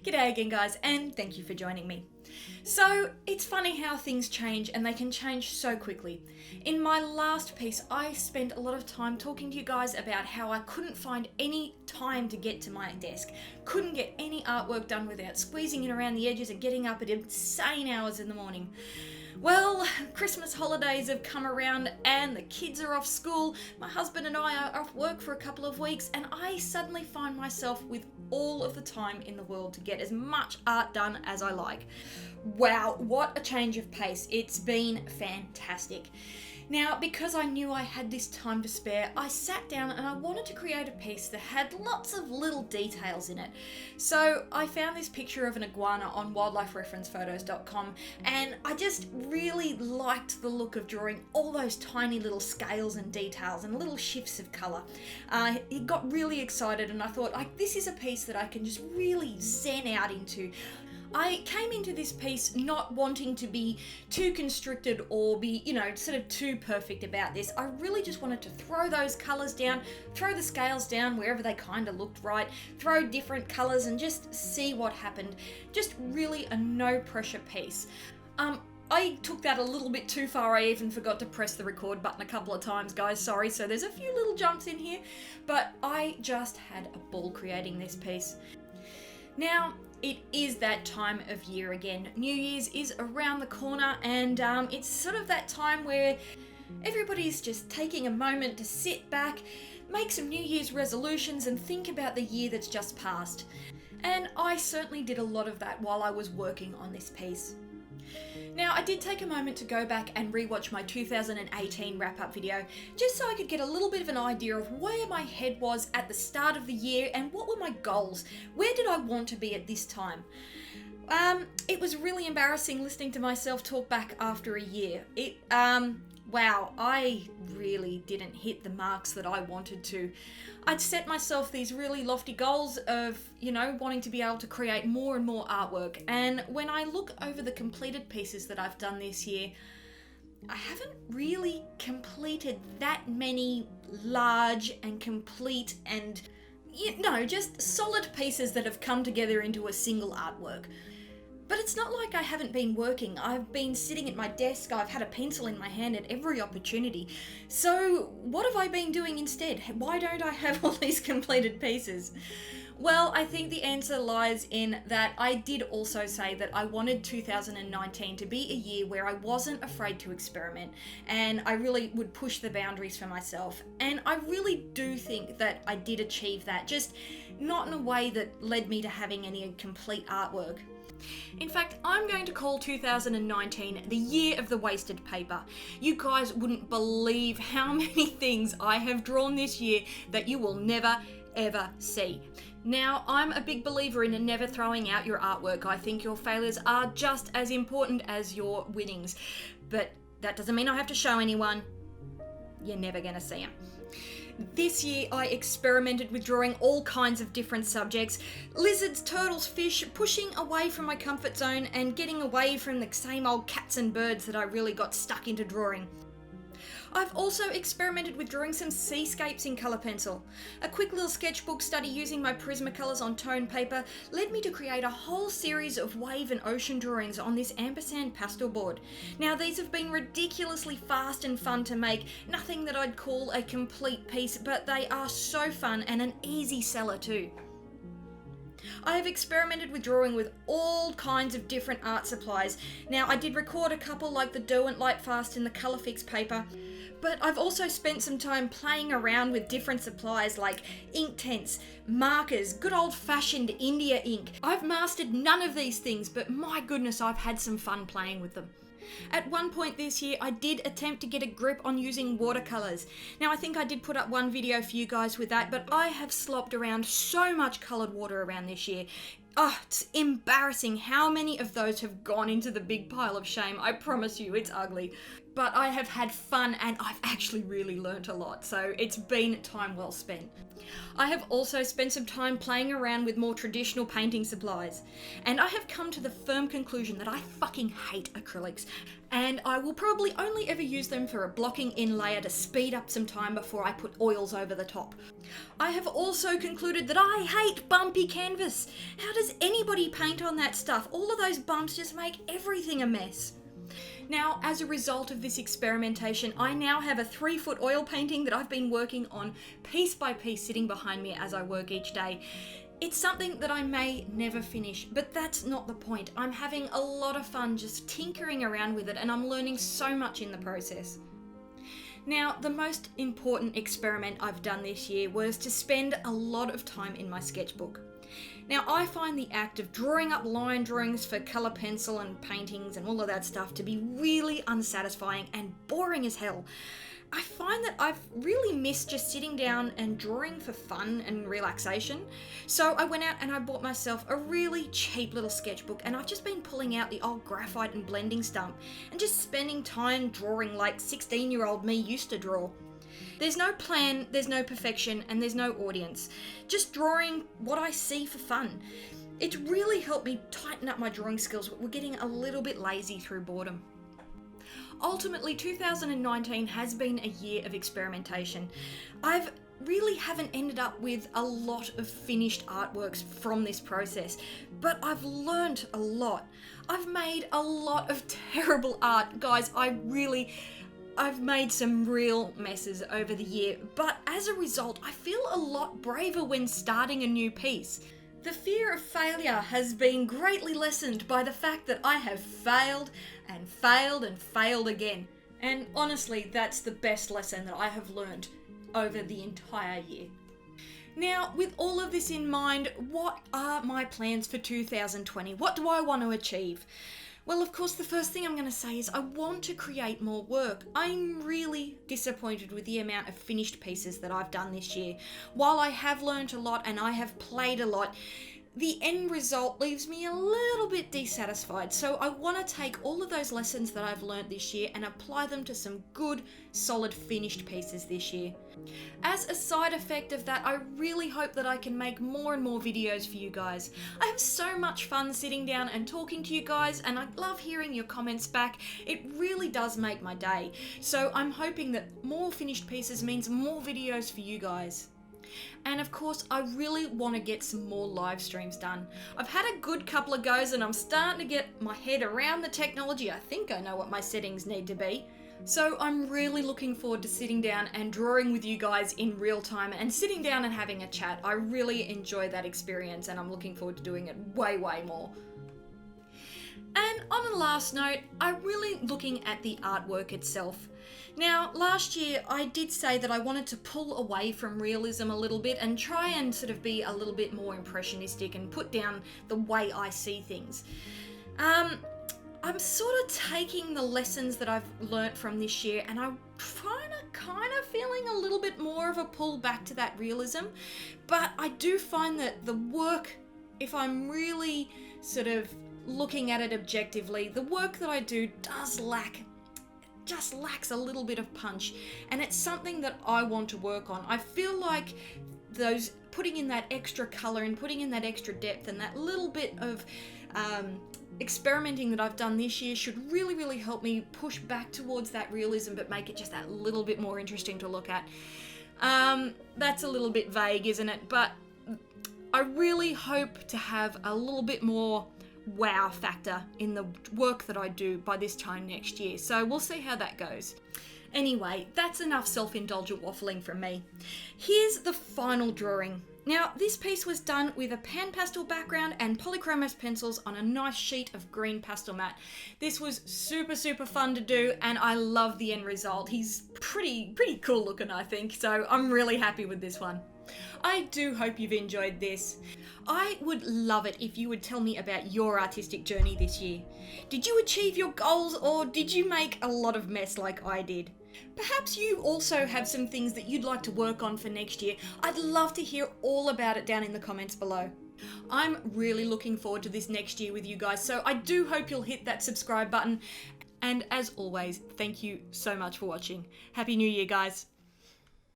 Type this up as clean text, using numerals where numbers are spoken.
G'day again guys, and thank you for joining me. So, it's funny how things change, and they can change so quickly. In my last piece, I spent a lot of time talking to you guys about how I couldn't find any time to get to my desk. Couldn't get any artwork done without squeezing in around the edges and getting up at insane hours in the morning. Well, Christmas holidays have come around and the kids are off school, my husband and I are off work for a couple of weeks, and I suddenly find myself with all of the time in the world to get as much art done as I like. Wow, what a change of pace. It's been fantastic. Now, because I knew I had this time to spare, I sat down and I wanted to create a piece that had lots of little details in it. So I found this picture of an iguana on wildlifereferencephotos.com, and I just really liked the look of drawing all those tiny little scales and details and little shifts of colour. It got really excited, and I thought, this is a piece that I can just really zen out into. I came into this piece not wanting to be too constricted or be, sort of too perfect about this. I really just wanted to throw those colours down, throw the scales down wherever they kind of looked right, throw different colours and just see what happened. Just really a no pressure piece. I took that a little bit too far. I even forgot to press the record button a couple of times, guys. Sorry, so there's a few little jumps in here, but I just had a ball creating this piece. Now, it is that time of year again. New Year's is around the corner, and it's sort of that time where everybody's just taking a moment to sit back, make some New Year's resolutions and think about the year that's just passed. And I certainly did a lot of that while I was working on this piece. Now, I did take a moment to go back and rewatch my 2018 wrap-up video, just so I could get a little bit of an idea of where my head was at the start of the year and what were my goals. Where did I want to be at this time? It was really embarrassing listening to myself talk back after a year. Wow, I really didn't hit the marks that I wanted to. I'd set myself these really lofty goals of, wanting to be able to create more and more artwork. And when I look over the completed pieces that I've done this year, I haven't really completed that many large and complete and, just solid pieces that have come together into a single artwork. But it's not like I haven't been working. I've been sitting at my desk, I've had a pencil in my hand at every opportunity. So what have I been doing instead? Why don't I have all these completed pieces? Well, I think the answer lies in that I did also say that I wanted 2019 to be a year where I wasn't afraid to experiment, and I really would push the boundaries for myself. And I really do think that I did achieve that, just not in a way that led me to having any complete artwork. In fact, I'm going to call 2019 the year of the wasted paper. You guys wouldn't believe how many things I have drawn this year that you will never, ever see. Now, I'm a big believer in never throwing out your artwork. I think your failures are just as important as your winnings. But that doesn't mean I have to show anyone. You're never going to see them. This year I experimented with drawing all kinds of different subjects. Lizards, turtles, fish, pushing away from my comfort zone and getting away from the same old cats and birds that I really got stuck into drawing. I've also experimented with drawing some seascapes in colour pencil. A quick little sketchbook study using my Prismacolors on tone paper led me to create a whole series of wave and ocean drawings on this ampersand pastel board. Now, these have been ridiculously fast and fun to make, nothing that I'd call a complete piece, but they are so fun and an easy seller too. I have experimented with drawing with all kinds of different art supplies. Now, I did record a couple like the Derwent Lightfast and the Colourfix paper, but I've also spent some time playing around with different supplies like ink tents, markers, good old-fashioned India ink. I've mastered none of these things, but my goodness, I've had some fun playing with them. At one point this year, I did attempt to get a grip on using watercolors. Now, I think I did put up one video for you guys with that, but I have slopped around so much colored water around this year. Oh, it's embarrassing how many of those have gone into the big pile of shame. I promise you, it's ugly. But I have had fun and I've actually really learnt a lot, so it's been time well spent. I have also spent some time playing around with more traditional painting supplies, and I have come to the firm conclusion that I fucking hate acrylics, and I will probably only ever use them for a blocking in layer to speed up some time before I put oils over the top. I have also concluded that I hate bumpy canvas. How does anybody anybody paint on that stuff. All of those bumps just make everything a mess. Now, as a result of this experimentation, I now have a 3-foot oil painting that I've been working on piece by piece sitting behind me as I work each day. It's something that I may never finish, but that's not the point. I'm having a lot of fun just tinkering around with it, and I'm learning so much in the process. Now, the most important experiment I've done this year was to spend a lot of time in my sketchbook. Now, I find the act of drawing up line drawings for colour pencil and paintings and all of that stuff to be really unsatisfying and boring as hell. I find that I've really missed just sitting down and drawing for fun and relaxation. So I went out and I bought myself a really cheap little sketchbook, and I've just been pulling out the old graphite and blending stump and just spending time drawing like 16-year-old me used to draw. There's no plan, there's no perfection, and there's no audience. Just drawing what I see for fun. It's really helped me tighten up my drawing skills. We're getting a little bit lazy through boredom. Ultimately, 2019 has been a year of experimentation. I really haven't ended up with a lot of finished artworks from this process, but I've learned a lot. I've made a lot of terrible art. Guys, I've made some real messes over the year, but as a result, I feel a lot braver when starting a new piece. The fear of failure has been greatly lessened by the fact that I have failed and failed and failed again. And honestly, that's the best lesson that I have learned over the entire year. Now, with all of this in mind, what are my plans for 2020? What do I want to achieve? Well, of course, the first thing I'm going to say is I want to create more work. I'm really disappointed with the amount of finished pieces that I've done this year. While I have learnt a lot and I have played a lot, the end result leaves me a little bit dissatisfied. So I want to take all of those lessons that I've learnt this year and apply them to some good, solid, finished pieces this year. As a side effect of that, I really hope that I can make more and more videos for you guys. I have so much fun sitting down and talking to you guys, and I love hearing your comments back. It really does make my day. So I'm hoping that more finished pieces means more videos for you guys. And of course, I really want to get some more live streams done. I've had a good couple of goes and I'm starting to get my head around the technology. I think I know what my settings need to be. So I'm really looking forward to sitting down and drawing with you guys in real time and sitting down and having a chat. I really enjoy that experience and I'm looking forward to doing it way more. And on a last note, I'm really looking at the artwork itself. Now, last year I did say that I wanted to pull away from realism a little bit and try and sort of be a little bit more impressionistic and put down the way I see things. I'm sort of taking the lessons that I've learnt from this year and I'm kind of feeling a little bit more of a pull back to that realism. But I do find that the work, if I'm really sort of looking at it objectively, the work that I do just lacks a little bit of punch, and it's something that I want to work on. I feel like putting in that extra color and putting in that extra depth and that little bit of experimenting that I've done this year should really help me push back towards that realism, but make it just that little bit more interesting to look at. That's a little bit vague, isn't it? But I really hope to have a little bit more wow factor in the work that I do by this time next year. So we'll see how that goes. Anyway, that's enough self-indulgent waffling from me. Here's the final drawing. Now, this piece was done with a pan pastel background and polychromos pencils on a nice sheet of green pastelmat. This was super fun to do and I love the end result. He's pretty cool looking, I think, so I'm really happy with this one. I do hope you've enjoyed this. I would love it if you would tell me about your artistic journey this year. Did you achieve your goals or did you make a lot of mess like I did? Perhaps you also have some things that you'd like to work on for next year. I'd love to hear all about it down in the comments below. I'm really looking forward to this next year with you guys, so I do hope you'll hit that subscribe button. And as always, thank you so much for watching. Happy New Year, guys.